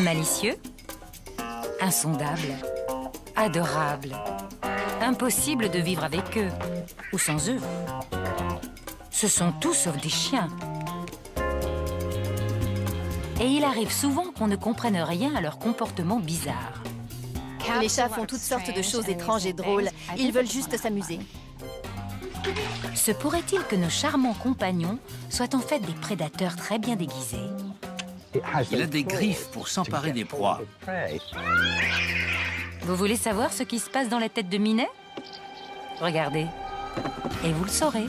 Malicieux, insondable, adorable. Impossible de vivre avec eux, ou sans eux. Ce sont tous sauf des chiens. Et il arrive souvent qu'on ne comprenne rien à leur comportement bizarre. Les chats font toutes sortes de choses étranges et drôles. Ils veulent juste s'amuser. Se pourrait-il que nos charmants compagnons soient en fait des prédateurs très bien déguisés? Il a des griffes pour s'emparer des proies. Vous voulez savoir ce qui se passe dans la tête de Minet? Regardez, et vous le saurez.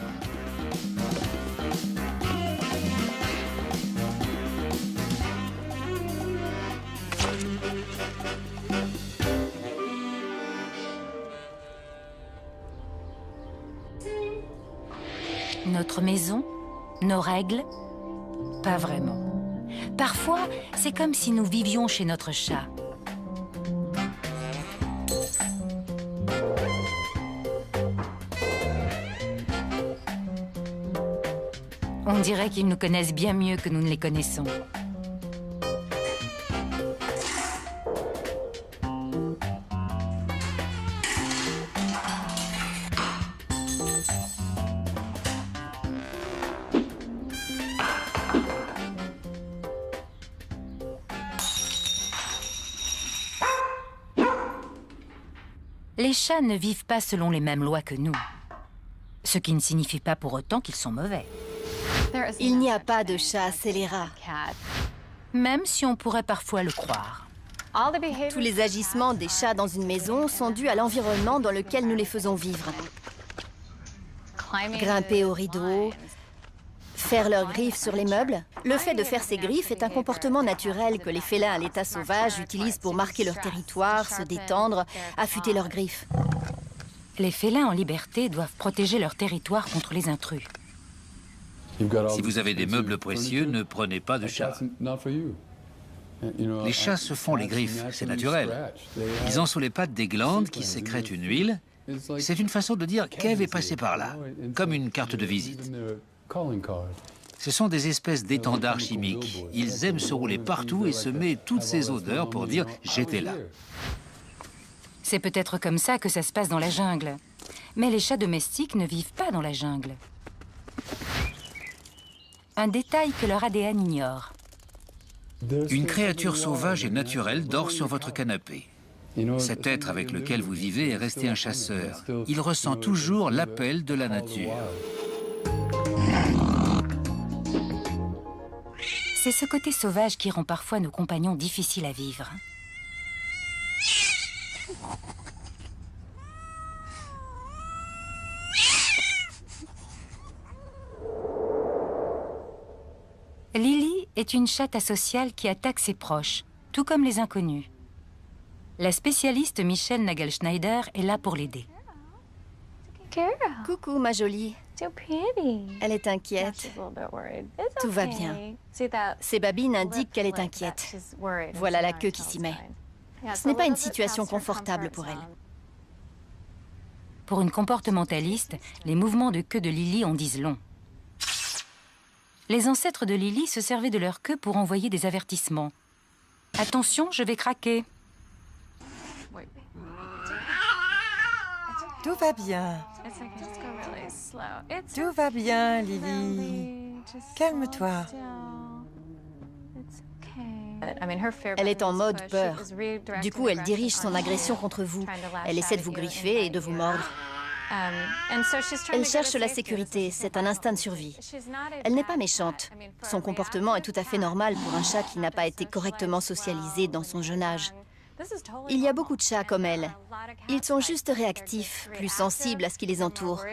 Notre maison, nos règles, pas vraiment. Parfois, c'est comme si nous vivions chez notre chat. On dirait qu'ils nous connaissent bien mieux que nous ne les connaissons. Les chats ne vivent pas selon les mêmes lois que nous, ce qui ne signifie pas pour autant qu'ils sont mauvais. Il n'y a pas de chat scélérat. Même si on pourrait parfois le croire. Tous les agissements des chats dans une maison sont dus à l'environnement dans lequel nous les faisons vivre. Grimper aux rideaux, faire leurs griffes sur les meubles. Le fait de faire ces griffes est un comportement naturel que les félins à l'état sauvage utilisent pour marquer leur territoire, se détendre, affûter leurs griffes. Les félins en liberté doivent protéger leur territoire contre les intrus. Si vous avez des meubles précieux, ne prenez pas de chat. Les chats se font les griffes, c'est naturel. Ils ont sous les pattes des glandes qui sécrètent une huile. C'est une façon de dire qu'Ève est passée par là, comme une carte de visite. Ce sont des espèces d'étendards chimiques. Ils aiment se rouler partout et semer toutes ces odeurs pour dire « j'étais là ». C'est peut-être comme ça que ça se passe dans la jungle. Mais les chats domestiques ne vivent pas dans la jungle. Un détail que leur ADN ignore. Une créature sauvage et naturelle dort sur votre canapé. Cet être avec lequel vous vivez est resté un chasseur. Il ressent toujours l'appel de la nature. C'est ce côté sauvage qui rend parfois nos compagnons difficiles à vivre. Lily est une chatte asociale qui attaque ses proches, tout comme les inconnus. La spécialiste Michelle Nagelschneider est là pour l'aider. Coucou, ma jolie. Elle est inquiète. Tout va bien. Ses babines indiquent qu'elle est inquiète. Voilà la queue qui s'y met. Ce n'est pas une situation confortable pour elle. Pour une comportementaliste, les mouvements de queue de Lily en disent long. Les ancêtres de Lily se servaient de leur queue pour envoyer des avertissements. Attention, je vais craquer. Tout va bien. Tout va bien, Lily. Calme-toi. Elle est en mode peur. Du coup, elle dirige son agression contre vous. Elle essaie de vous griffer et de vous mordre. Elle cherche la sécurité, c'est un instinct de survie. Elle n'est pas méchante. Son comportement est tout à fait normal pour un chat qui n'a pas été correctement socialisé dans son jeune âge. Il y a beaucoup de chats comme elle. Ils sont juste réactifs, plus sensibles à ce qui les entoure.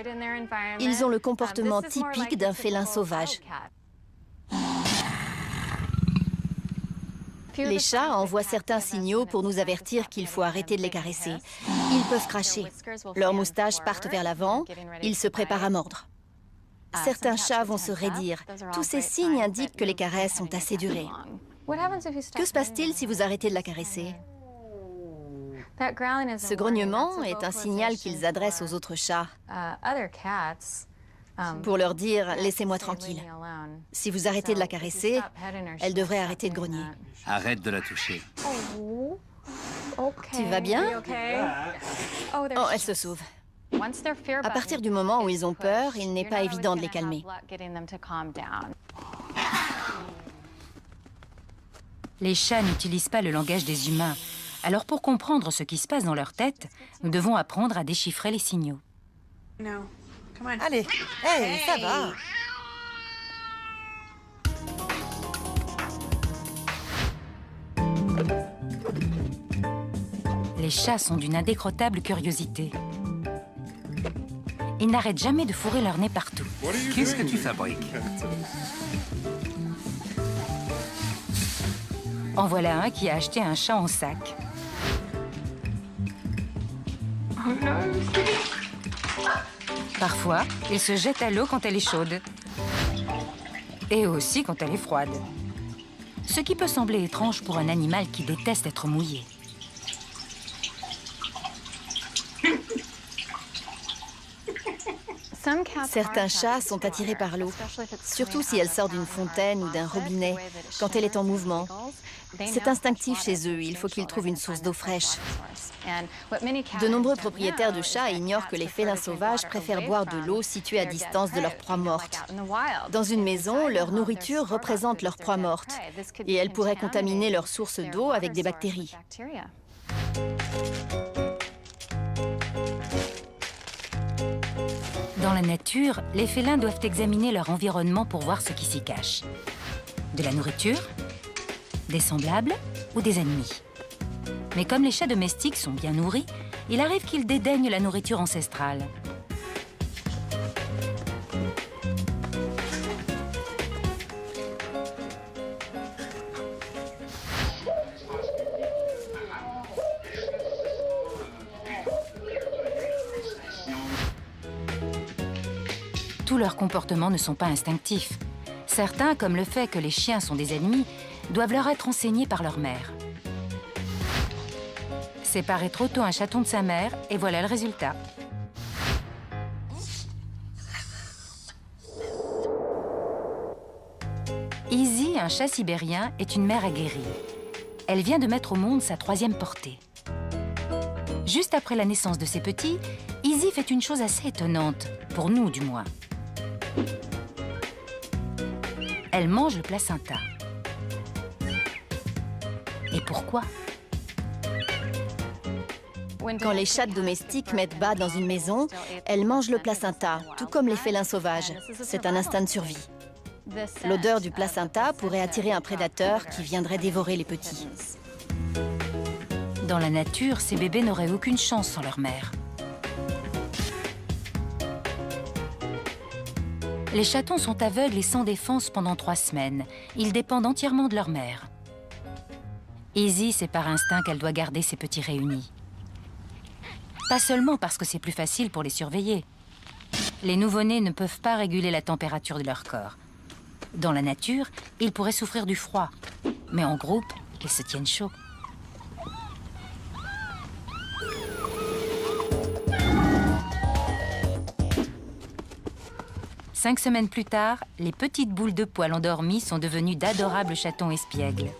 Ils ont le comportement typique d'un félin sauvage. Les chats envoient certains signaux pour nous avertir qu'il faut arrêter de les caresser. Ils peuvent cracher. Leurs moustaches partent vers l'avant. Ils se préparent à mordre. Certains chats vont se raidir. Tous ces signes indiquent que les caresses ont assez duré. Que se passe-t-il si vous arrêtez de la caresser? Ce grognement est un signal qu'ils adressent aux autres chats. pour leur dire « laissez-moi tranquille ». Si vous arrêtez de la caresser, elle devrait arrêter de grogner. Arrête de la toucher. Tu vas bien? Oh, elle se sauve. À partir du moment où ils ont peur, il n'est pas évident de les calmer. Les chats n'utilisent pas le langage des humains. Alors pour comprendre ce qui se passe dans leur tête, nous devons apprendre à déchiffrer les signaux. Allez, hey, ça va. Les chats sont d'une indécrottable curiosité. Ils n'arrêtent jamais de fourrer leur nez partout. Qu'est-ce que tu fabriques? En voilà un qui a acheté un chat en sac. Parfois, il se jette à l'eau quand elle est chaude. Et aussi quand elle est froide. Ce qui peut sembler étrange pour un animal qui déteste être mouillé. Certains chats sont attirés par l'eau, surtout si elle sort d'une fontaine ou d'un robinet, quand elle est en mouvement. C'est instinctif chez eux, il faut qu'ils trouvent une source d'eau fraîche. De nombreux propriétaires de chats ignorent que les félins sauvages préfèrent boire de l'eau située à distance de leur proie morte. Dans une maison, leur nourriture représente leur proie morte, et elle pourrait contaminer leur source d'eau avec des bactéries. Dans la nature, les félins doivent examiner leur environnement pour voir ce qui s'y cache. De la nourriture, des semblables ou des ennemis. Mais comme les chats domestiques sont bien nourris, il arrive qu'ils dédaignent la nourriture ancestrale. Tous leurs comportements ne sont pas instinctifs. Certains, comme le fait que les chiens sont des ennemis, doivent leur être enseignés par leur mère. Séparer trop tôt un chaton de sa mère, et voilà le résultat. Izzy, un chat sibérien, est une mère aguerrie. Elle vient de mettre au monde sa 3e portée. Juste après la naissance de ses petits, Izzy fait une chose assez étonnante, pour nous du moins. Elle mange le placenta. Et pourquoi? Quand les chats domestiques mettent bas dans une maison, elles mangent le placenta, tout comme les félins sauvages. C'est un instinct de survie. L'odeur du placenta pourrait attirer un prédateur qui viendrait dévorer les petits. Dans la nature, ces bébés n'auraient aucune chance sans leur mère. Les chatons sont aveugles et sans défense pendant 3 semaines. Ils dépendent entièrement de leur mère. Izzy, c'est par instinct qu'elle doit garder ses petits réunis. Pas seulement parce que c'est plus facile pour les surveiller. Les nouveau-nés ne peuvent pas réguler la température de leur corps. Dans la nature, ils pourraient souffrir du froid. Mais en groupe, ils se tiennent chaud. Cinq semaines plus tard, les petites boules de poils endormies sont devenues d'adorables chatons espiègles.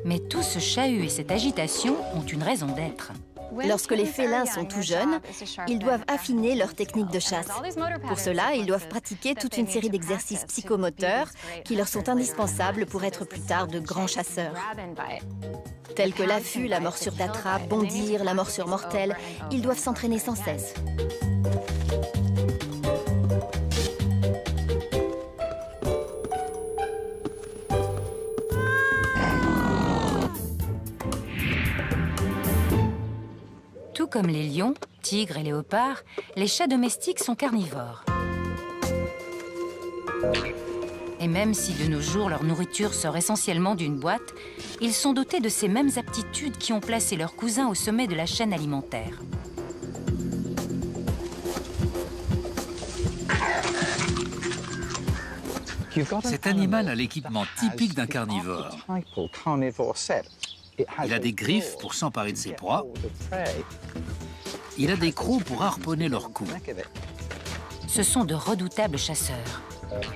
Mais tout ce chahut et cette agitation ont une raison d'être. Lorsque les félins sont tout jeunes, ils doivent affiner leur technique de chasse. Pour cela, ils doivent pratiquer toute une série d'exercices psychomoteurs qui leur sont indispensables pour être plus tard de grands chasseurs. Tels que l'affût, la morsure d'attrape, bondir, la morsure mortelle, ils doivent s'entraîner sans cesse. Tout comme les lions, tigres et léopards, les chats domestiques sont carnivores. Et même si de nos jours leur nourriture sort essentiellement d'une boîte, ils sont dotés de ces mêmes aptitudes qui ont placé leurs cousins au sommet de la chaîne alimentaire. Cet animal a l'équipement typique d'un carnivore. Il a des griffes pour s'emparer de ses proies. Il a des crocs pour harponner leur cou. Ce sont de redoutables chasseurs.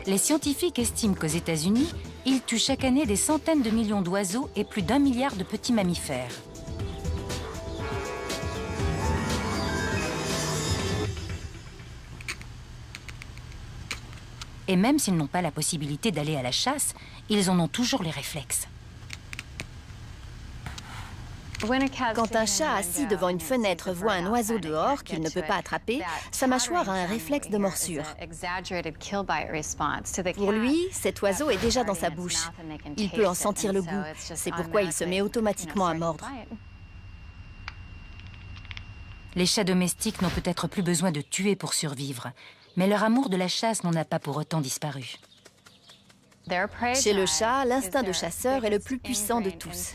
Les scientifiques estiment qu'aux États-Unis, ils tuent chaque année des centaines de millions d'oiseaux et plus d'1 milliard de petits mammifères. Et même s'ils n'ont pas la possibilité d'aller à la chasse, ils en ont toujours les réflexes. Quand un chat assis devant une fenêtre voit un oiseau dehors qu'il ne peut pas attraper, sa mâchoire a un réflexe de morsure. Pour lui, cet oiseau est déjà dans sa bouche. Il peut en sentir le goût. C'est pourquoi il se met automatiquement à mordre. Les chats domestiques n'ont peut-être plus besoin de tuer pour survivre, mais leur amour de la chasse n'en a pas pour autant disparu. Chez le chat, l'instinct de chasseur est le plus puissant de tous.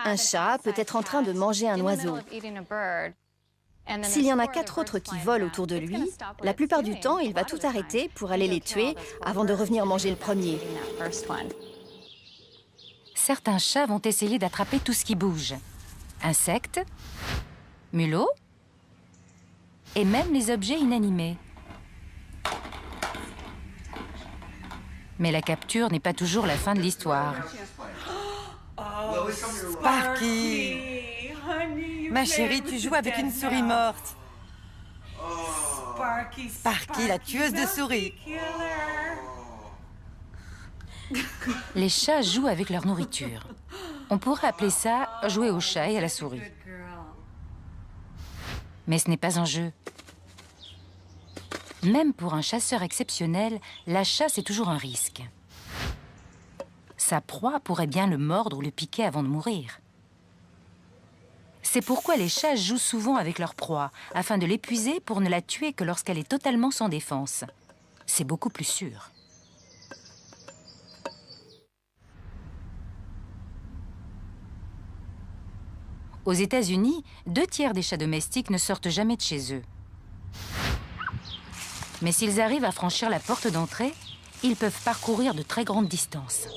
Un chat peut être en train de manger un oiseau. S'il y en a 4 autres qui volent autour de lui, la plupart du temps, il va tout arrêter pour aller les tuer avant de revenir manger le premier. Certains chats vont essayer d'attraper tout ce qui bouge. Insectes, mulots et même les objets inanimés. Mais la capture n'est pas toujours la fin de l'histoire. Sparky! Ma chérie, tu joues avec une souris morte. Sparky, la tueuse de souris. Les chats jouent avec leur nourriture. On pourrait appeler ça jouer au chat et à la souris. Mais ce n'est pas un jeu. Même pour un chasseur exceptionnel, la chasse est toujours un risque. Sa proie pourrait bien le mordre ou le piquer avant de mourir. C'est pourquoi les chats jouent souvent avec leur proie, afin de l'épuiser pour ne la tuer que lorsqu'elle est totalement sans défense. C'est beaucoup plus sûr. Aux États-Unis, 2 tiers des chats domestiques ne sortent jamais de chez eux. Mais s'ils arrivent à franchir la porte d'entrée, ils peuvent parcourir de très grandes distances.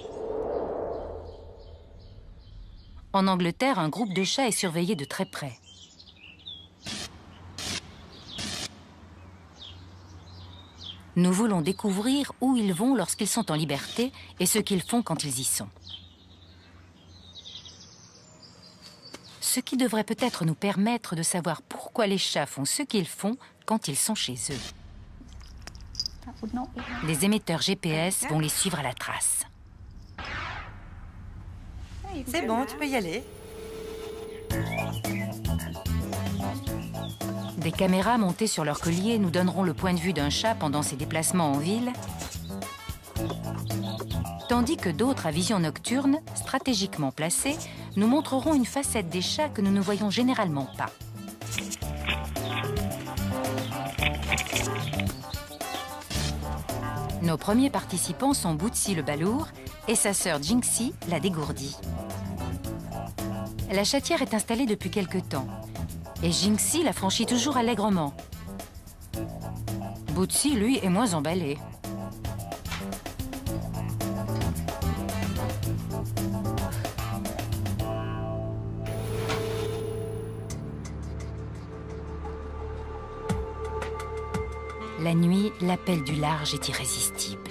En Angleterre, un groupe de chats est surveillé de très près. Nous voulons découvrir où ils vont lorsqu'ils sont en liberté et ce qu'ils font quand ils y sont. Ce qui devrait peut-être nous permettre de savoir pourquoi les chats font ce qu'ils font quand ils sont chez eux. Les émetteurs GPS vont les suivre à la trace. C'est bon, tu peux y aller. Des caméras montées sur leur collier nous donneront le point de vue d'un chat pendant ses déplacements en ville, tandis que d'autres à vision nocturne, stratégiquement placées, nous montreront une facette des chats que nous ne voyons généralement pas. Nos premiers participants sont Bootsy le balourd et sa sœur Jinxie la dégourdie. La chatière est installée depuis quelque temps et Jinxie la franchit toujours allègrement. Bootsy, lui, est moins emballé. La nuit, l'appel du large est irrésistible.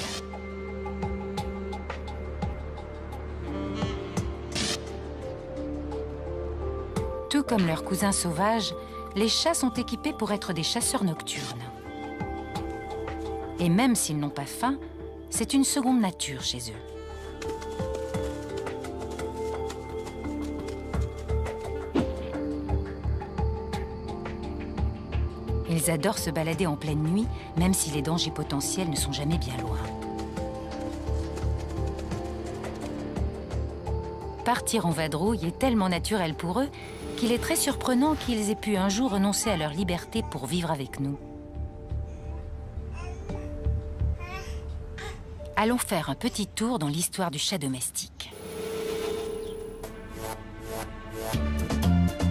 Tout comme leurs cousins sauvages, les chats sont équipés pour être des chasseurs nocturnes. Et même s'ils n'ont pas faim, c'est une seconde nature chez eux. Ils adorent se balader en pleine nuit, même si les dangers potentiels ne sont jamais bien loin. Partir en vadrouille est tellement naturel pour eux qu'il est très surprenant qu'ils aient pu un jour renoncer à leur liberté pour vivre avec nous. Allons faire un petit tour dans l'histoire du chat domestique.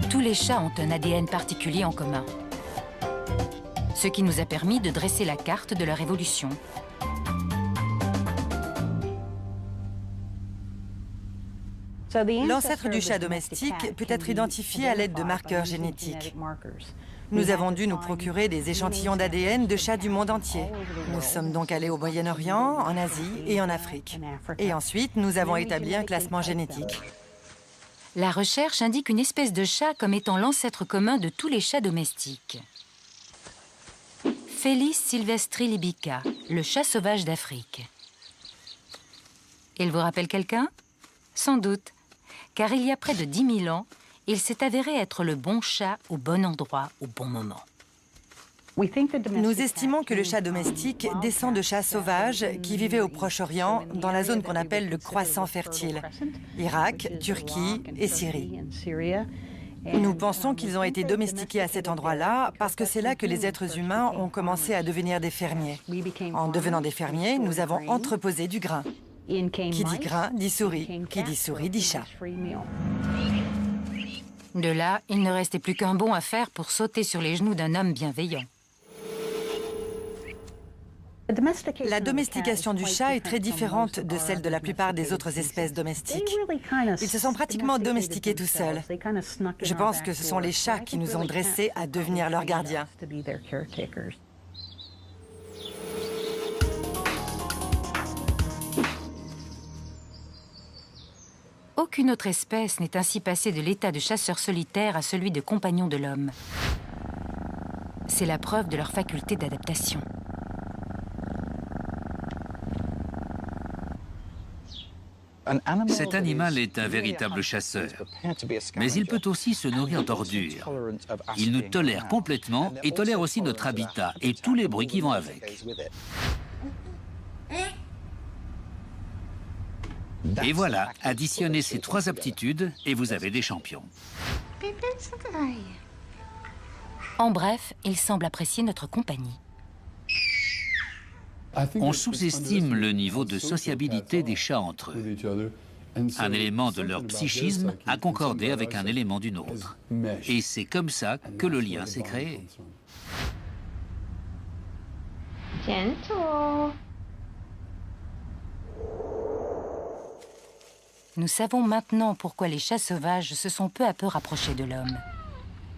Tous les chats ont un ADN particulier en commun, ce qui nous a permis de dresser la carte de leur évolution. L'ancêtre du chat domestique peut être identifié à l'aide de marqueurs génétiques. Nous avons dû nous procurer des échantillons d'ADN de chats du monde entier. Nous sommes donc allés au Moyen-Orient, en Asie et en Afrique. Et ensuite, nous avons établi un classement génétique. La recherche indique une espèce de chat comme étant l'ancêtre commun de tous les chats domestiques. Felis sylvestri libica, le chat sauvage d'Afrique. Il vous rappelle quelqu'un? Sans doute, car il y a près de 10 000 ans, il s'est avéré être le bon chat au bon endroit au bon moment. Nous estimons que le chat domestique descend de chats sauvages qui vivaient au Proche-Orient, dans la zone qu'on appelle le croissant fertile, Irak, Turquie et Syrie. Nous pensons qu'ils ont été domestiqués à cet endroit-là parce que c'est là que les êtres humains ont commencé à devenir des fermiers. En devenant des fermiers, nous avons entreposé du grain. Qui dit grain, dit souris. Qui dit souris, dit chat. De là, il ne restait plus qu'un bond à faire pour sauter sur les genoux d'un homme bienveillant. La domestication du chat est très différente de celle de la plupart des autres espèces domestiques. Ils se sont pratiquement domestiqués tout seuls. Je pense que ce sont les chats qui nous ont dressés à devenir leurs gardiens. Aucune autre espèce n'est ainsi passée de l'état de chasseur solitaire à celui de compagnon de l'homme. C'est la preuve de leur faculté d'adaptation. Cet animal est un véritable chasseur, mais il peut aussi se nourrir d'ordures. Il nous tolère complètement et tolère aussi notre habitat et tous les bruits qui vont avec. Et voilà, additionnez ces 3 aptitudes et vous avez des champions. En bref, il semble apprécier notre compagnie. On sous-estime le niveau de sociabilité des chats entre eux. Un élément de leur psychisme a concordé avec un élément du nôtre. Et c'est comme ça que le lien s'est créé. Nous savons maintenant pourquoi les chats sauvages se sont peu à peu rapprochés de l'homme.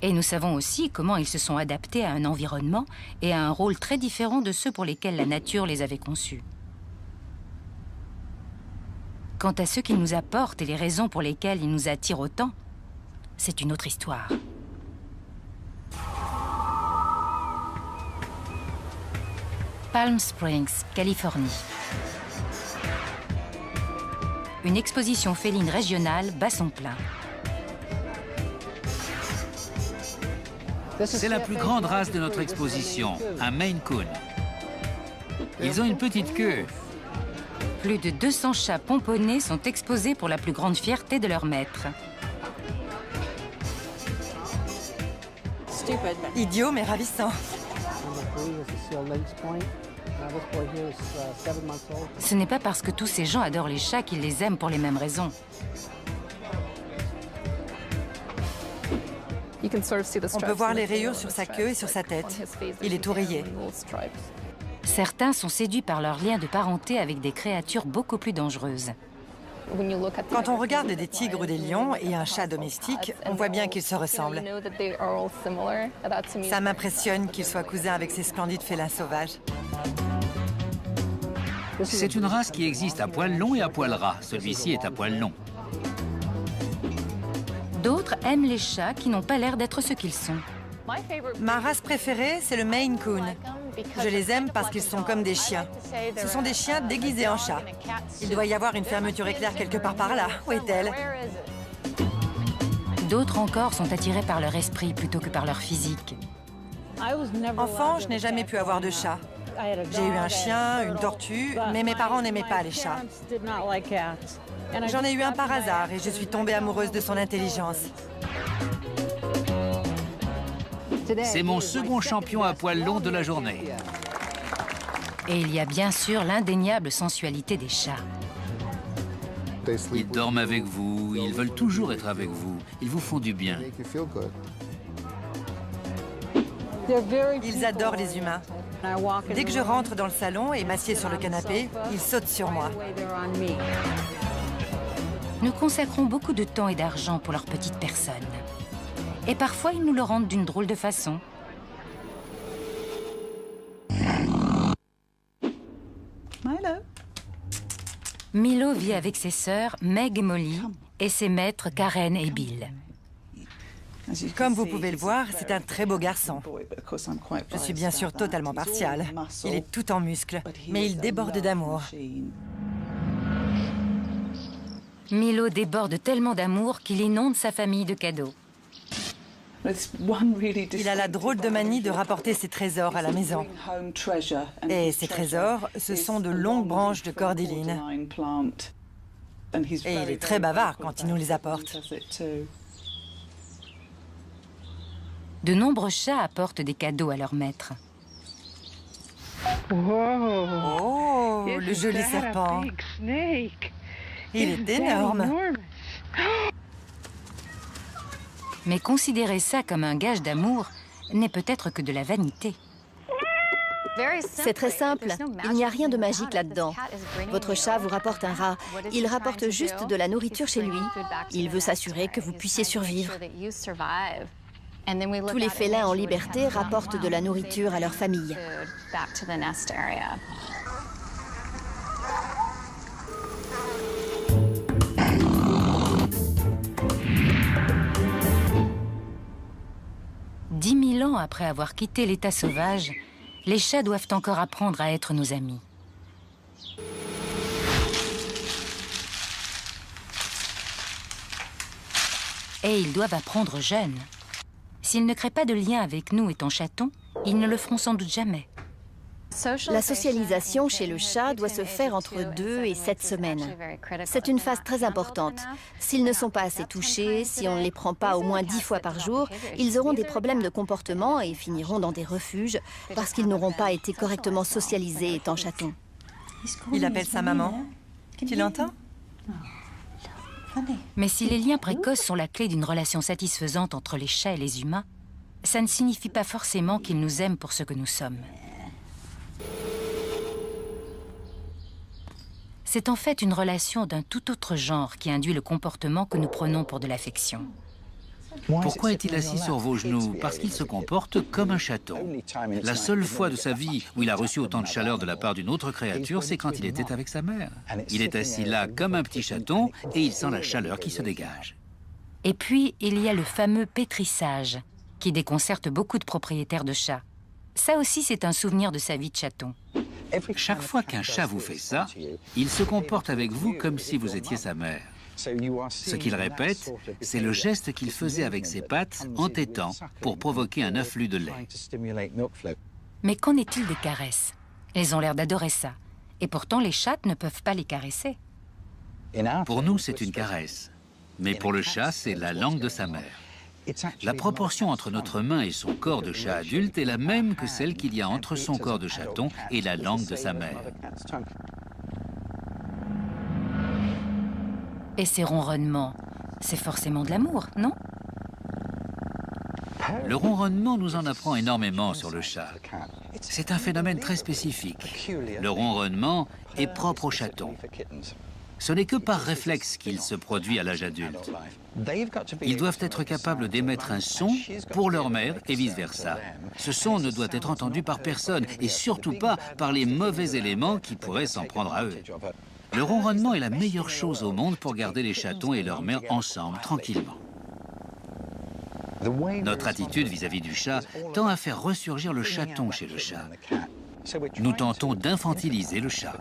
Et nous savons aussi comment ils se sont adaptés à un environnement et à un rôle très différent de ceux pour lesquels la nature les avait conçus. Quant à ceux qu'ils nous apportent et les raisons pour lesquelles ils nous attirent autant, c'est une autre histoire. Palm Springs, Californie. Une exposition féline régionale bat son plein. C'est la plus grande race de notre exposition, un Maine Coon. Ils ont une petite queue. Plus de 200 chats pomponnés sont exposés pour la plus grande fierté de leur maître. Idiot mais ravissant. Ce n'est pas parce que tous ces gens adorent les chats qu'ils les aiment pour les mêmes raisons. On peut voir les rayures sur sa queue et sur sa tête. Il est tout rayé. Certains sont séduits par leur lien de parenté avec des créatures beaucoup plus dangereuses. Quand on regarde des tigres ou des lions et un chat domestique, on voit bien qu'ils se ressemblent. Ça m'impressionne qu'ils soient cousins avec ces splendides félins sauvages. C'est une race qui existe à poil long et à poil ras. Celui-ci est à poil long. D'autres aiment les chats qui n'ont pas l'air d'être ce qu'ils sont. Ma race préférée, c'est le Maine Coon. Je les aime parce qu'ils sont comme des chiens. Ce sont des chiens déguisés en chats. Il doit y avoir une fermeture éclair quelque part par là. Où est-elle? D'autres encore sont attirés par leur esprit plutôt que par leur physique. Enfant, je n'ai jamais pu avoir de chat. J'ai eu un chien, une tortue, mais mes parents n'aimaient pas les chats. J'en ai eu un par hasard et je suis tombée amoureuse de son intelligence. C'est mon second champion à poil long de la journée. Et il y a bien sûr l'indéniable sensualité des chats. Ils dorment avec vous, ils veulent toujours être avec vous. Ils vous font du bien. Ils adorent les humains. Dès que je rentre dans le salon et m'assieds sur le canapé, ils sautent sur moi. Nous consacrons beaucoup de temps et d'argent pour leur petite personne. Et parfois, ils nous le rendent d'une drôle de façon. Milo vit avec ses sœurs Meg et Molly et ses maîtres Karen et Bill. Comme vous pouvez le voir, c'est un très beau garçon. Je suis bien sûr totalement partiale. Il est tout en muscles, mais il déborde d'amour. Milo déborde tellement d'amour qu'il inonde sa famille de cadeaux. Il a la drôle de manie de rapporter ses trésors à la maison. Et ces trésors, ce sont de longues branches de cordyline. Et il est très bavard quand il nous les apporte. De nombreux chats apportent des cadeaux à leur maître. Oh, le joli serpent. Il est énorme. Mais considérer ça comme un gage d'amour n'est peut-être que de la vanité. C'est très simple, il n'y a rien de magique là-dedans. Votre chat vous rapporte un rat, il rapporte juste de la nourriture chez lui. Il veut s'assurer que vous puissiez survivre. Tous les félins en liberté rapportent de la nourriture à leur famille. Dix 10 000 ans après avoir quitté l'état sauvage, les chats doivent encore apprendre à être nos amis. Et ils doivent apprendre jeunes. S'ils ne créent pas de lien avec nous étant chatons, ils ne le feront sans doute jamais. La socialisation chez le chat doit se faire entre 2 et 7 semaines. C'est une phase très importante. S'ils ne sont pas assez touchés, si on ne les prend pas au moins 10 fois par jour, ils auront des problèmes de comportement et finiront dans des refuges parce qu'ils n'auront pas été correctement socialisés étant chatons. Il appelle sa maman. Tu l'entends? Mais si les liens précoces sont la clé d'une relation satisfaisante entre les chats et les humains, ça ne signifie pas forcément qu'ils nous aiment pour ce que nous sommes. C'est en fait une relation d'un tout autre genre qui induit le comportement que nous prenons pour de l'affection. Pourquoi est-il assis sur vos genoux? Parce qu'il se comporte comme un chaton. La seule fois de sa vie où il a reçu autant de chaleur de la part d'une autre créature, c'est quand il était avec sa mère. Il est assis là comme un petit chaton et il sent la chaleur qui se dégage. Et puis, il y a le fameux pétrissage, qui déconcerte beaucoup de propriétaires de chats. Ça aussi, c'est un souvenir de sa vie de chaton. Chaque fois qu'un chat vous fait ça, il se comporte avec vous comme si vous étiez sa mère. Ce qu'il répète, c'est le geste qu'il faisait avec ses pattes en tétant pour provoquer un afflux de lait. Mais qu'en est-il des caresses? Elles ont l'air d'adorer ça. Et pourtant, les chattes ne peuvent pas les caresser. Pour nous, c'est une caresse. Mais pour le chat, c'est la langue de sa mère. La proportion entre notre main et son corps de chat adulte est la même que celle qu'il y a entre son corps de chaton et la langue de sa mère. Et ces ronronnements, c'est forcément de l'amour, non? Le ronronnement nous en apprend énormément sur le chat. C'est un phénomène très spécifique. Le ronronnement est propre au chaton. Ce n'est que par réflexe qu'il se produit à l'âge adulte. Ils doivent être capables d'émettre un son pour leur mère et vice-versa. Ce son ne doit être entendu par personne et surtout pas par les mauvais éléments qui pourraient s'en prendre à eux. Le ronronnement est la meilleure chose au monde pour garder les chatons et leur mère ensemble, tranquillement. Notre attitude vis-à-vis du chat tend à faire ressurgir le chaton chez le chat. Nous tentons d'infantiliser le chat.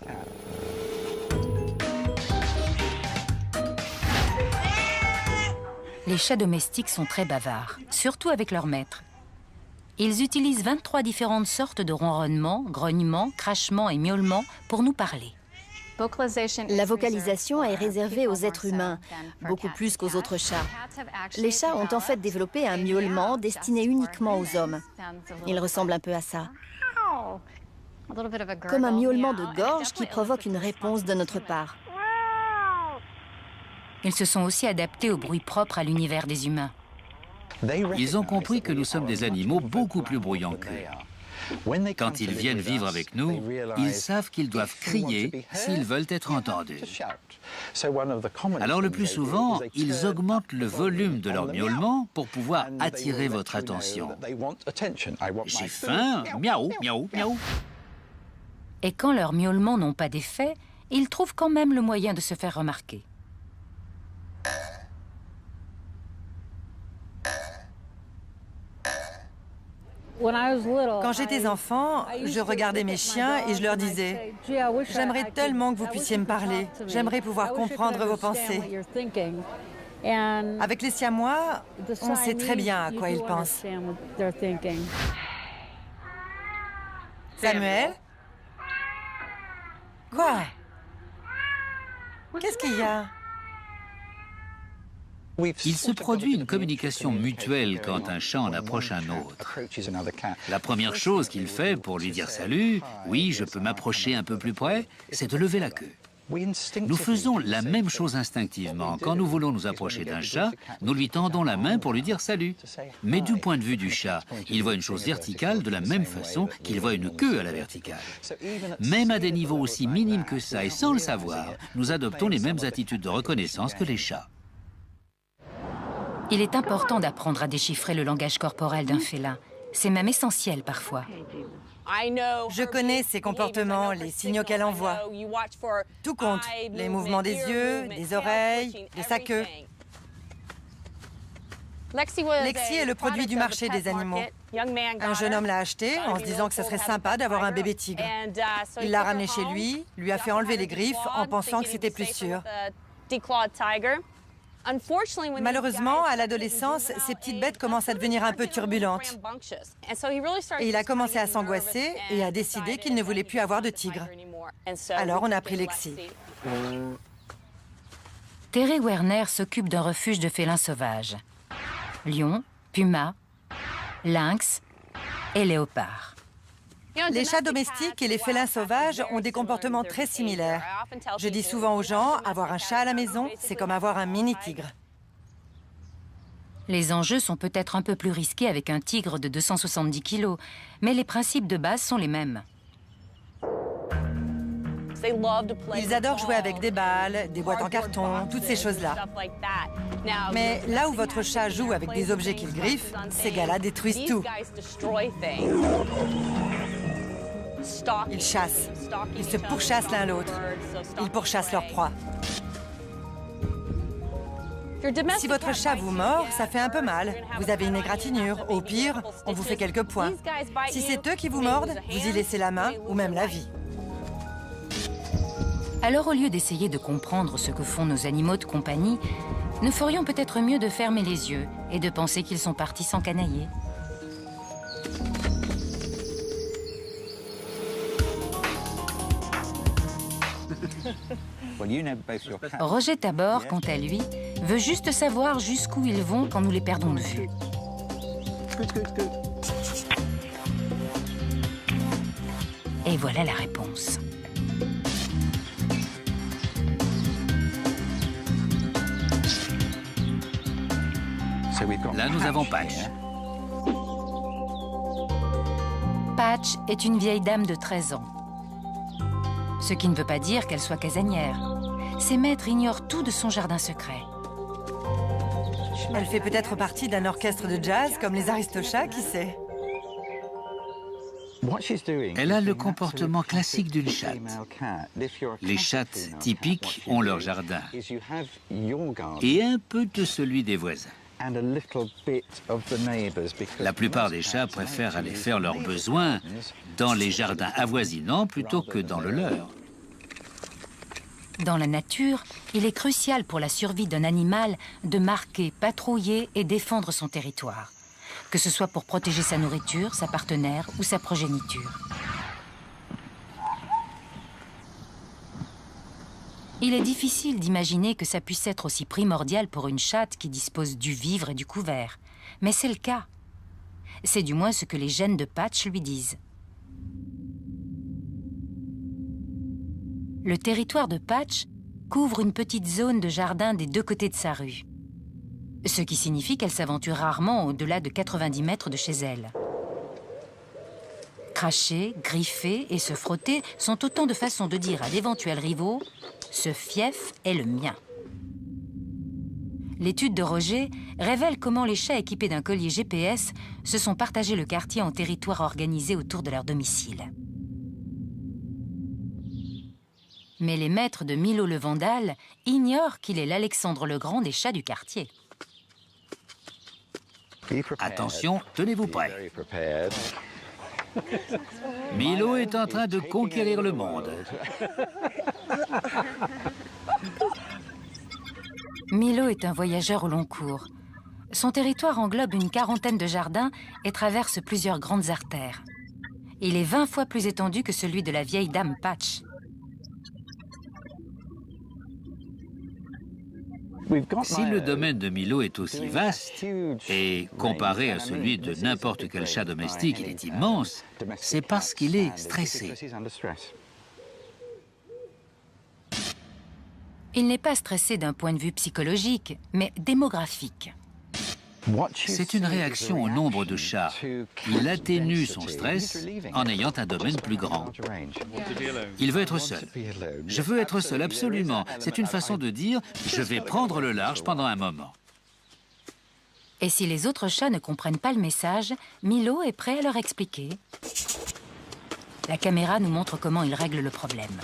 Les chats domestiques sont très bavards, surtout avec leur maître. Ils utilisent 23 différentes sortes de ronronnements, grognements, crachements et miaulements pour nous parler. La vocalisation est réservée aux êtres humains, beaucoup plus qu'aux autres chats. Les chats ont en fait développé un miaulement destiné uniquement aux hommes. Il ressemble un peu à ça. Comme un miaulement de gorge qui provoque une réponse de notre part. Ils se sont aussi adaptés aux bruits propres à l'univers des humains. Ils ont compris que nous sommes des animaux beaucoup plus bruyants qu'eux. Quand ils viennent vivre avec nous, ils savent qu'ils doivent crier s'ils veulent être entendus. Alors le plus souvent, ils augmentent le volume de leur miaulement pour pouvoir attirer votre attention. J'ai faim, miaou, miaou, miaou. Et quand leurs miaulements n'ont pas d'effet, ils trouvent quand même le moyen de se faire remarquer. Quand j'étais enfant, je regardais mes chiens et je leur disais « J'aimerais tellement que vous puissiez me parler. J'aimerais pouvoir comprendre vos pensées. » Avec les Siamois, on sait très bien à quoi ils pensent. Samuel? Quoi? Qu'est-ce qu'il y a? Il se produit une communication mutuelle quand un chat en approche un autre. La première chose qu'il fait pour lui dire salut, oui, je peux m'approcher un peu plus près, c'est de lever la queue. Nous faisons la même chose instinctivement. Quand nous voulons nous approcher d'un chat, nous lui tendons la main pour lui dire salut. Mais du point de vue du chat, il voit une chose verticale de la même façon qu'il voit une queue à la verticale. Même à des niveaux aussi minimes que ça, et sans le savoir, nous adoptons les mêmes attitudes de reconnaissance que les chats. Il est important d'apprendre à déchiffrer le langage corporel d'un félin. C'est même essentiel parfois. Je connais ses comportements, les signaux qu'elle envoie. Tout compte, les mouvements des yeux, des oreilles, de sa queue. Lexi est le produit du marché des animaux. Un jeune homme l'a acheté en se disant que ce serait sympa d'avoir un bébé tigre. Il l'a ramené chez lui a fait enlever les griffes en pensant que c'était plus sûr. Malheureusement, à l'adolescence, ces petites bêtes commencent à devenir un peu turbulentes. Et il a commencé à s'angoisser et a décidé qu'il ne voulait plus avoir de tigre. Alors on a pris Lexi. Terry Werner s'occupe d'un refuge de félins sauvages. Lions, pumas, lynx et léopards. Les chats domestiques et les félins sauvages ont des comportements très similaires. Je dis souvent aux gens, avoir un chat à la maison, c'est comme avoir un mini-tigre. Les enjeux sont peut-être un peu plus risqués avec un tigre de 270 kilos, mais les principes de base sont les mêmes. Ils adorent jouer avec des balles, des boîtes en carton, toutes ces choses-là. Mais là où votre chat joue avec des objets qu'il griffe, ces gars-là détruisent tout. Ils chassent. Ils se pourchassent l'un l'autre. Ils pourchassent leur proie. Si votre chat vous mord, ça fait un peu mal. Vous avez une égratignure. Au pire, on vous fait quelques points. Si c'est eux qui vous mordent, vous y laissez la main ou même la vie. Alors au lieu d'essayer de comprendre ce que font nos animaux de compagnie, nous ferions peut-être mieux de fermer les yeux et de penser qu'ils sont partis s'encanailler. Roger Tabor, quant à lui, veut juste savoir jusqu'où ils vont quand nous les perdons de vue. Et voilà la réponse. Là, nous avons Patch. Patch est une vieille dame de 13 ans. Ce qui ne veut pas dire qu'elle soit casanière. Ses maîtres ignorent tout de son jardin secret. Elle fait peut-être partie d'un orchestre de jazz comme les Aristochats, qui sait? Elle a le comportement classique d'une chatte. Les chattes typiques ont leur jardin et un peu de celui des voisins. La plupart des chats préfèrent aller faire leurs besoins dans les jardins avoisinants plutôt que dans le leur. Dans la nature, il est crucial pour la survie d'un animal de marquer, patrouiller et défendre son territoire, que ce soit pour protéger sa nourriture, sa partenaire ou sa progéniture. Il est difficile d'imaginer que ça puisse être aussi primordial pour une chatte qui dispose du vivre et du couvert. Mais c'est le cas. C'est du moins ce que les gènes de Patch lui disent. Le territoire de Patch couvre une petite zone de jardin des deux côtés de sa rue. Ce qui signifie qu'elle s'aventure rarement au-delà de 90 mètres de chez elle. Cracher, griffer et se frotter sont autant de façons de dire à d'éventuels rivaux « ce fief est le mien ». L'étude de Roger révèle comment les chats équipés d'un collier GPS se sont partagés le quartier en territoires organisés autour de leur domicile. Mais les maîtres de Milo le Vandale ignorent qu'il est l'Alexandre le Grand des chats du quartier. Attention, tenez-vous prêts. Milo est en train de conquérir le monde. Milo est un voyageur au long cours. Son territoire englobe une quarantaine de jardins et traverse plusieurs grandes artères. Il est 20 fois plus étendu que celui de la vieille dame Patch. Si le domaine de Milo est aussi vaste, et comparé à celui de n'importe quel chat domestique, il est immense, c'est parce qu'il est stressé. Il n'est pas stressé d'un point de vue psychologique, mais démographique. C'est une réaction au nombre de chats. Il atténue son stress en ayant un domaine plus grand. Il veut être seul. Je veux être seul, absolument. C'est une façon de dire « je vais prendre le large pendant un moment ». Et si les autres chats ne comprennent pas le message, Milo est prêt à leur expliquer. La caméra nous montre comment il règle le problème.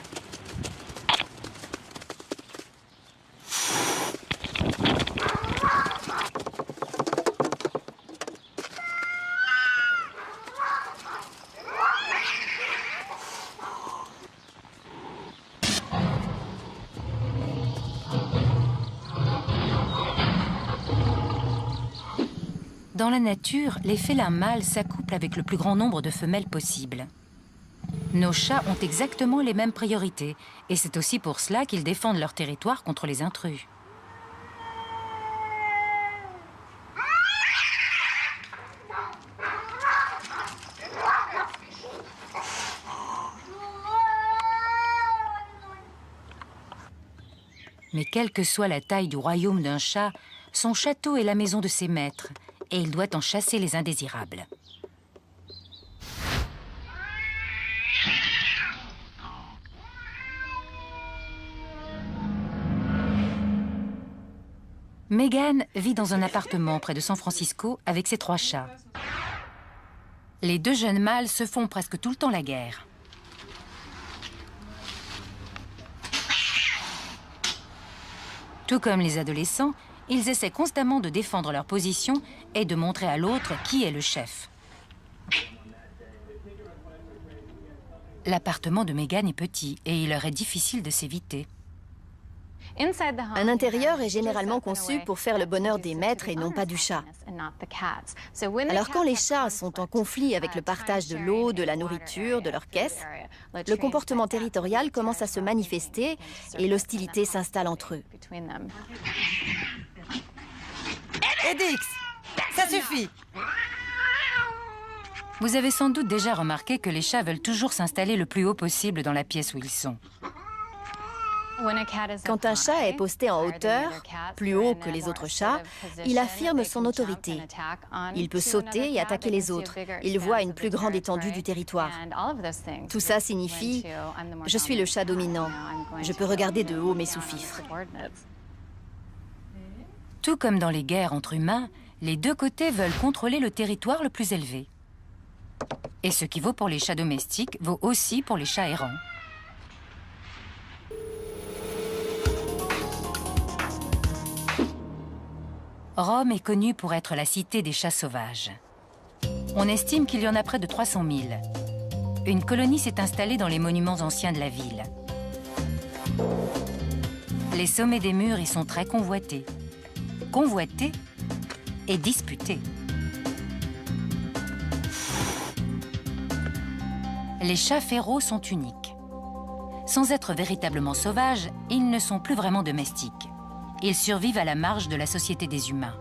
Dans la nature, les félins mâles s'accouplent avec le plus grand nombre de femelles possible. Nos chats ont exactement les mêmes priorités, et c'est aussi pour cela qu'ils défendent leur territoire contre les intrus. Mais quelle que soit la taille du royaume d'un chat, son château est la maison de ses maîtres, et il doit en chasser les indésirables. Megan vit dans un appartement près de San Francisco avec ses 3 chats. Les 2 jeunes mâles se font presque tout le temps la guerre. Tout comme les adolescents, ils essaient constamment de défendre leur position et de montrer à l'autre qui est le chef. L'appartement de Megan est petit et il leur est difficile de s'éviter. Un intérieur est généralement conçu pour faire le bonheur des maîtres et non pas du chat. Alors quand les chats sont en conflit avec le partage de l'eau, de la nourriture, de leur caisse, le comportement territorial commence à se manifester et l'hostilité s'installe entre eux. Edix, ça suffit! Vous avez sans doute déjà remarqué que les chats veulent toujours s'installer le plus haut possible dans la pièce où ils sont. Quand un chat est posté en hauteur, plus haut que les autres chats, il affirme son autorité. Il peut sauter et attaquer les autres. Il voit une plus grande étendue du territoire. Tout ça signifie « je suis le chat dominant, je peux regarder de haut mes sous-fifres ». Tout comme dans les guerres entre humains, les 2 côtés veulent contrôler le territoire le plus élevé. Et ce qui vaut pour les chats domestiques vaut aussi pour les chats errants. Rome est connue pour être la cité des chats sauvages. On estime qu'il y en a près de 300 000. Une colonie s'est installée dans les monuments anciens de la ville. Les sommets des murs y sont très convoités. Convoités et disputés. Les chats férods sont uniques. Sans être véritablement sauvages, ils ne sont plus vraiment domestiques. Ils survivent à la marge de la société des humains.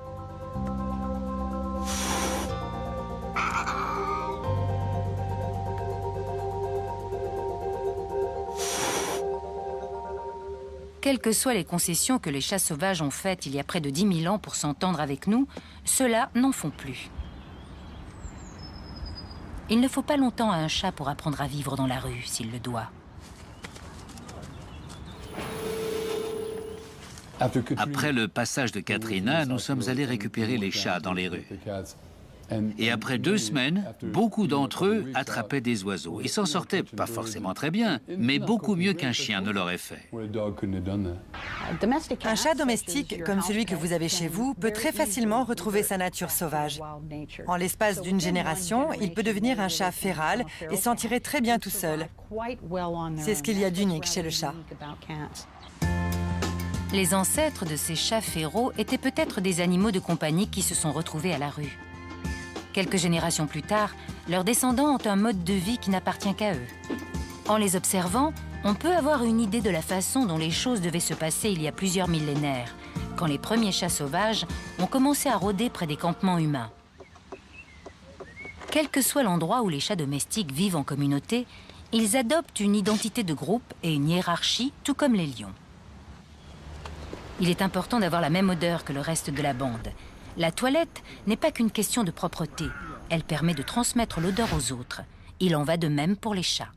Quelles que soient les concessions que les chats sauvages ont faites il y a près de 10 000 ans pour s'entendre avec nous, ceux-là n'en font plus. Il ne faut pas longtemps à un chat pour apprendre à vivre dans la rue, s'il le doit. Après le passage de Katrina, nous sommes allés récupérer les chats dans les rues. Et après 2 semaines, beaucoup d'entre eux attrapaient des oiseaux. Ils s'en sortaient pas forcément très bien, mais beaucoup mieux qu'un chien ne l'aurait fait. Un chat domestique, comme celui que vous avez chez vous, peut très facilement retrouver sa nature sauvage. En l'espace d'une génération, il peut devenir un chat féral et s'en tirer très bien tout seul. C'est ce qu'il y a d'unique chez le chat. Les ancêtres de ces chats féraux étaient peut-être des animaux de compagnie qui se sont retrouvés à la rue. Quelques générations plus tard, leurs descendants ont un mode de vie qui n'appartient qu'à eux. En les observant, on peut avoir une idée de la façon dont les choses devaient se passer il y a plusieurs millénaires, quand les premiers chats sauvages ont commencé à rôder près des campements humains. Quel que soit l'endroit où les chats domestiques vivent en communauté, ils adoptent une identité de groupe et une hiérarchie, tout comme les lions. Il est important d'avoir la même odeur que le reste de la bande. La toilette n'est pas qu'une question de propreté. Elle permet de transmettre l'odeur aux autres. Il en va de même pour les chats.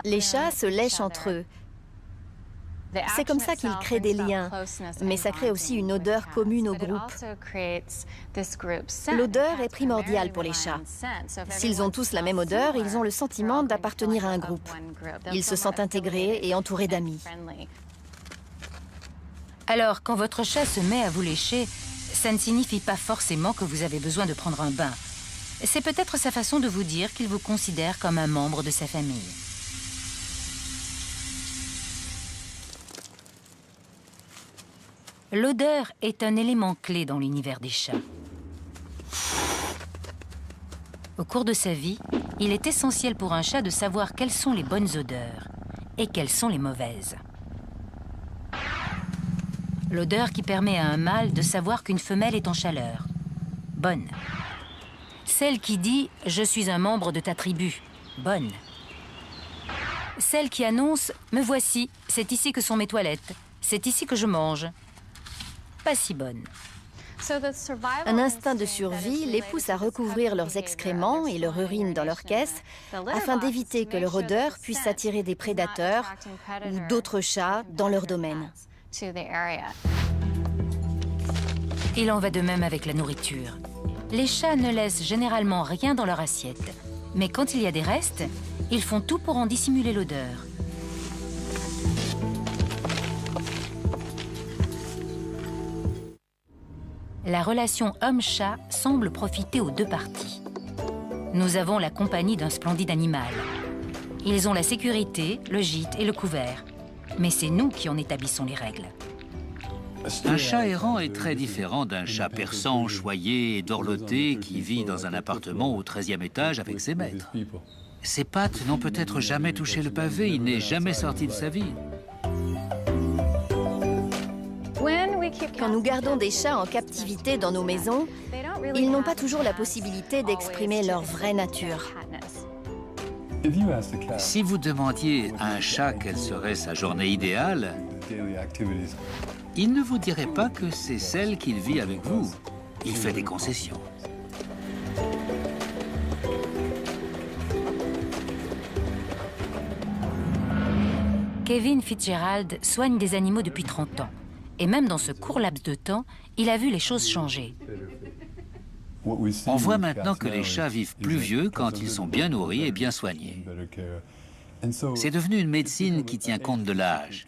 Les chats se lèchent entre eux. C'est comme ça qu'ils créent des liens, mais ça crée aussi une odeur commune au groupe. L'odeur est primordiale pour les chats. S'ils ont tous la même odeur, ils ont le sentiment d'appartenir à un groupe. Ils se sentent intégrés et entourés d'amis. Alors, quand votre chat se met à vous lécher, ça ne signifie pas forcément que vous avez besoin de prendre un bain. C'est peut-être sa façon de vous dire qu'il vous considère comme un membre de sa famille. L'odeur est un élément clé dans l'univers des chats. Au cours de sa vie, il est essentiel pour un chat de savoir quelles sont les bonnes odeurs et quelles sont les mauvaises. L'odeur qui permet à un mâle de savoir qu'une femelle est en chaleur. Bonne. Celle qui dit « Je suis un membre de ta tribu ». Bonne. Celle qui annonce « Me voici, c'est ici que sont mes toilettes, c'est ici que je mange ». Pas si bonne. Un instinct de survie les pousse à recouvrir leurs excréments et leur urine dans leur caisse afin d'éviter que leur odeur puisse attirer des prédateurs ou d'autres chats dans leur domaine. Il en va de même avec la nourriture. Les chats ne laissent généralement rien dans leur assiette. Mais quand il y a des restes, ils font tout pour en dissimuler l'odeur. La relation homme-chat semble profiter aux deux parties. Nous avons la compagnie d'un splendide animal. Ils ont la sécurité, le gîte et le couvert. Mais c'est nous qui en établissons les règles. Un chat errant est très différent d'un chat persan, choyé et dorloté qui vit dans un appartement au 13e étage avec ses maîtres. Ses pattes n'ont peut-être jamais touché le pavé, il n'est jamais sorti de sa vie. Quand nous gardons des chats en captivité dans nos maisons, ils n'ont pas toujours la possibilité d'exprimer leur vraie nature. Si vous demandiez à un chat quelle serait sa journée idéale, il ne vous dirait pas que c'est celle qu'il vit avec vous. Il fait des concessions. Kevin Fitzgerald soigne des animaux depuis 30 ans. Et même dans ce court laps de temps, il a vu les choses changer. On voit maintenant que les chats vivent plus vieux quand ils sont bien nourris et bien soignés. C'est devenu une médecine qui tient compte de l'âge.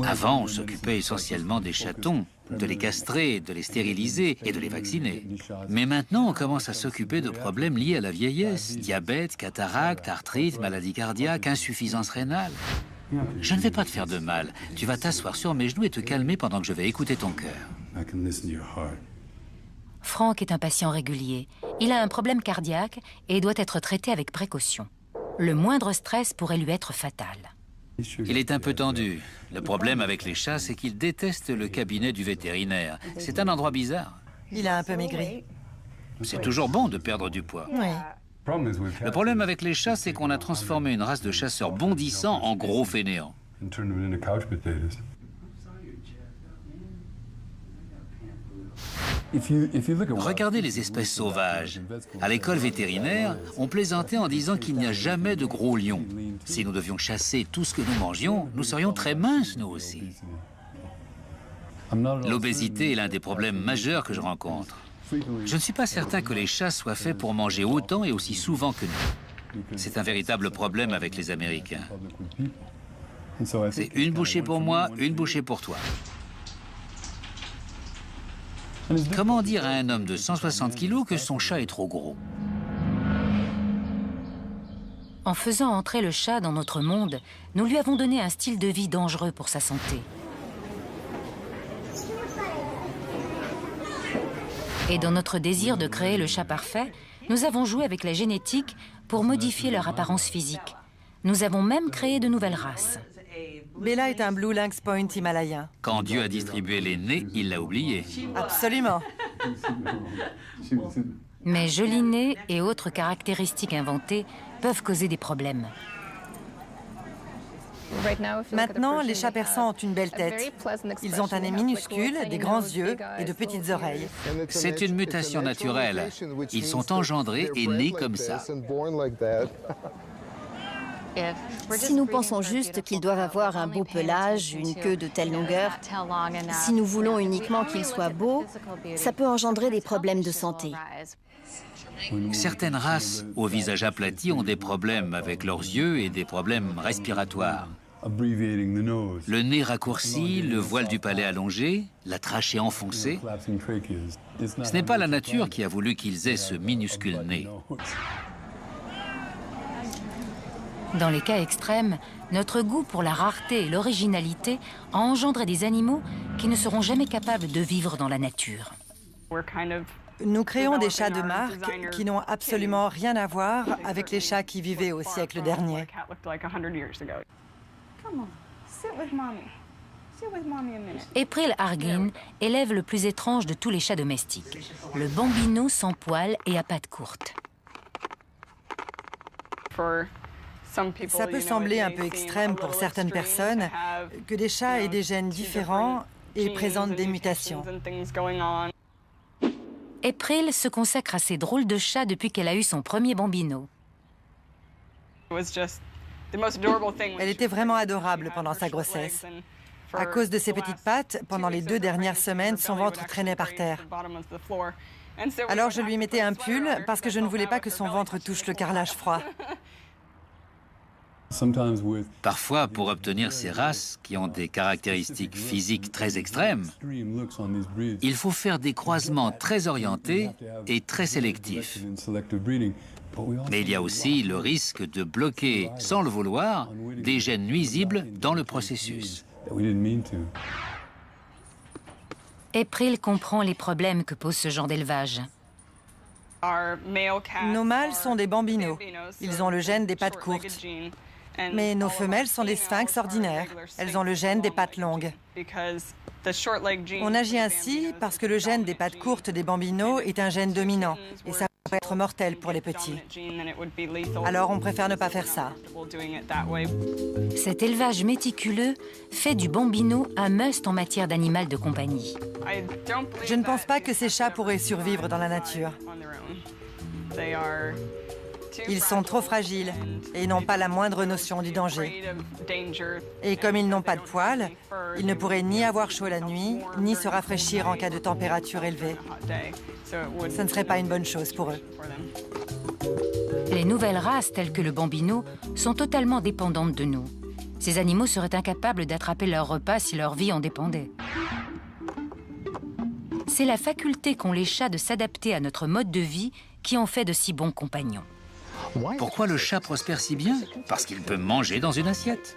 Avant, on s'occupait essentiellement des chatons, de les castrer, de les stériliser et de les vacciner. Mais maintenant, on commence à s'occuper de problèmes liés à la vieillesse, diabète, cataracte, arthrite, maladie cardiaque, insuffisance rénale. Je ne vais pas te faire de mal. Tu vas t'asseoir sur mes genoux et te calmer pendant que je vais écouter ton cœur. Frank est un patient régulier. Il a un problème cardiaque et doit être traité avec précaution. Le moindre stress pourrait lui être fatal. Il est un peu tendu. Le problème avec les chats, c'est qu'ils détestent le cabinet du vétérinaire. C'est un endroit bizarre. Il a un peu maigri. C'est toujours bon de perdre du poids. Oui. Le problème avec les chats, c'est qu'on a transformé une race de chasseurs bondissants en gros fainéants. Regardez les espèces sauvages. À l'école vétérinaire, on plaisantait en disant qu'il n'y a jamais de gros lions. Si nous devions chasser tout ce que nous mangions, nous serions très minces, nous aussi. L'obésité est l'un des problèmes majeurs que je rencontre. Je ne suis pas certain que les chats soient faits pour manger autant et aussi souvent que nous. C'est un véritable problème avec les Américains. C'est une bouchée pour moi, une bouchée pour toi. Comment dire à un homme de 160 kilos que son chat est trop gros? En faisant entrer le chat dans notre monde, nous lui avons donné un style de vie dangereux pour sa santé. Et dans notre désir de créer le chat parfait, nous avons joué avec la génétique pour modifier leur apparence physique. Nous avons même créé de nouvelles races. Bella est un Blue Lynx Point himalayen. Quand Dieu a distribué les nez, il l'a oublié. Absolument. Mais joli nez et autres caractéristiques inventées peuvent causer des problèmes. Maintenant, les chats persans ont une belle tête. Ils ont un nez minuscule, des grands yeux et de petites oreilles. C'est une mutation naturelle. Ils sont engendrés et nés comme ça. Si nous pensons juste qu'ils doivent avoir un beau pelage, une queue de telle longueur, si nous voulons uniquement qu'ils soient beaux, ça peut engendrer des problèmes de santé. Certaines races au visage aplati ont des problèmes avec leurs yeux et des problèmes respiratoires. Le nez raccourci, le voile du palais allongé, la trachée enfoncée. Ce n'est pas la nature qui a voulu qu'ils aient ce minuscule nez. Dans les cas extrêmes, notre goût pour la rareté et l'originalité a engendré des animaux qui ne seront jamais capables de vivre dans la nature. Nous créons des chats de marque qui n'ont absolument rien à voir avec les chats qui vivaient au siècle dernier. April Hargin élève le plus étrange de tous les chats domestiques, le bambino sans poils et à pattes courtes. Ça peut sembler un peu extrême pour certaines personnes que des chats aient des gènes différents et présentent des mutations. April se consacre à ces drôles de chats depuis qu'elle a eu son premier bambino. Elle était vraiment adorable pendant sa grossesse. À cause de ses petites pattes, pendant les 2 dernières semaines, son ventre traînait par terre. Alors je lui mettais un pull parce que je ne voulais pas que son ventre touche le carrelage froid. Parfois, pour obtenir ces races qui ont des caractéristiques physiques très extrêmes, il faut faire des croisements très orientés et très sélectifs. Mais il y a aussi le risque de bloquer, sans le vouloir, des gènes nuisibles dans le processus. April comprend les problèmes que pose ce genre d'élevage. Nos mâles sont des bambinos. Ils ont le gène des pattes courtes. Mais nos femelles sont des sphinx ordinaires. Elles ont le gène des pattes longues. On agit ainsi parce que le gène des pattes courtes des bambinos est un gène dominant et ça peut être mortel pour les petits. Alors on préfère ne pas faire ça. Cet élevage méticuleux fait du bambino un must en matière d'animal de compagnie. Je ne pense pas que ces chats pourraient survivre dans la nature. Ils sont trop fragiles et n'ont pas la moindre notion du danger. Et comme ils n'ont pas de poils, ils ne pourraient ni avoir chaud la nuit, ni se rafraîchir en cas de température élevée. Ce ne serait pas une bonne chose pour eux. Les nouvelles races, telles que le bambino, sont totalement dépendantes de nous. Ces animaux seraient incapables d'attraper leur repas si leur vie en dépendait. C'est la faculté qu'ont les chats de s'adapter à notre mode de vie qui en fait de si bons compagnons. Pourquoi le chat prospère si bien? Parce qu'il peut manger dans une assiette.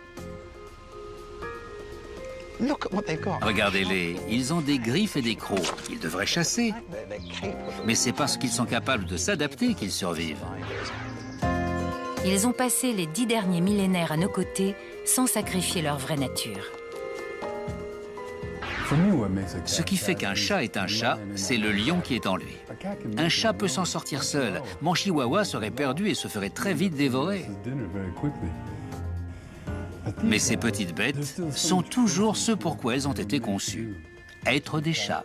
Regardez-les, ils ont des griffes et des crocs. Ils devraient chasser. Mais c'est parce qu'ils sont capables de s'adapter qu'ils survivent. Ils ont passé les 10 derniers millénaires à nos côtés sans sacrifier leur vraie nature. Ce qui fait qu'un chat est un chat, c'est le lion qui est en lui. Un chat peut s'en sortir seul. Mon chihuahua serait perdu et se ferait très vite dévorer. Mais ces petites bêtes sont toujours ce pour quoi elles ont été conçues. Être des chats.